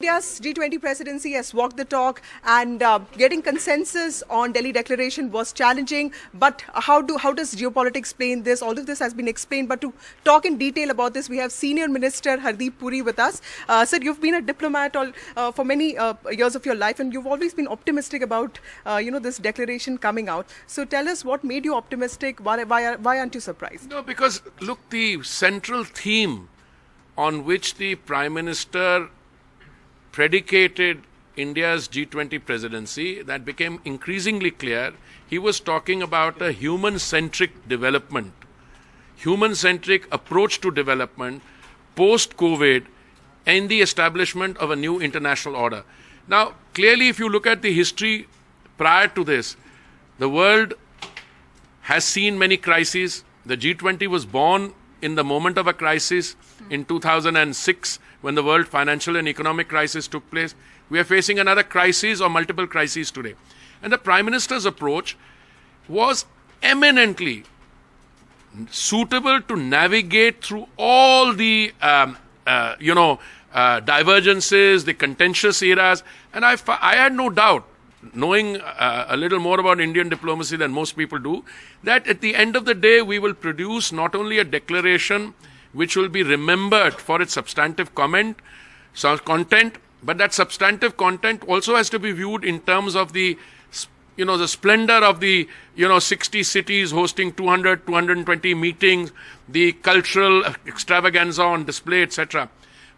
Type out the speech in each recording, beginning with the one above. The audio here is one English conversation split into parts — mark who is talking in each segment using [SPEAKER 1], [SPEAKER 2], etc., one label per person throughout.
[SPEAKER 1] India's G20 presidency has walked the talk, and getting consensus on Delhi Declaration was challenging. But how does geopolitics explain this? All of this has been explained. But to talk in detail about this, we have Senior Minister Hardeep Puri with us. Sir, you've been a diplomat for many years of your life, and you've always been optimistic about this declaration coming out. So tell us, what made you optimistic? Why aren't you surprised?
[SPEAKER 2] No, because look, the central theme on which the Prime Minister predicated India's G20 presidency, that became increasingly clear. He was talking about a human-centric development, human-centric approach to development post-COVID, and the establishment of a new international order. Now, clearly, if you look at the history prior to this, the world has seen many crises. The G20 was born in the moment of a crisis in 2006, when the world financial and economic crisis took place. We are facing another crisis or multiple crises today. And the Prime Minister's approach was eminently suitable to navigate through all the, divergences, the contentious eras. And I had no doubt, knowing a little more about Indian diplomacy than most people do, that at the end of the day, we will produce not only a declaration which will be remembered for its substantive content, but that substantive content also has to be viewed in terms of the splendor of the, 60 cities hosting 200, 220 meetings, the cultural extravaganza on display, etc.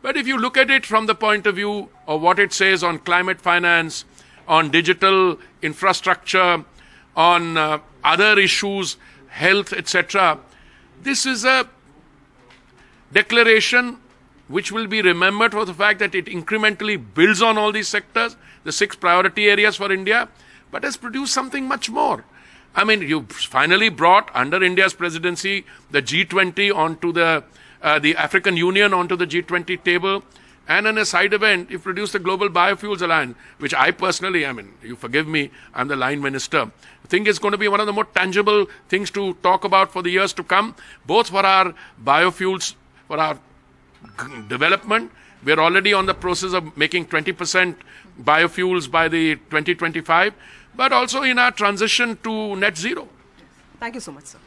[SPEAKER 2] But if you look at it from the point of view of what it says on climate finance, on digital infrastructure, on other issues, health, etc., this is a declaration which will be remembered for the fact that it incrementally builds on all these sectors, the 6 priority areas for India, but has produced something much more. I mean, you finally brought, under India's presidency, the G20 onto the African Union onto the G20 table, and in a side event, you produced the Global Biofuels Alliance, which I personally, you forgive me, I'm the line minister. I think it's going to be one of the more tangible things to talk about for the years to come, both for our biofuels, for our development. We're already on the process of making 20% biofuels by the 2025, but also in our transition to net zero.
[SPEAKER 1] Thank you so much, sir.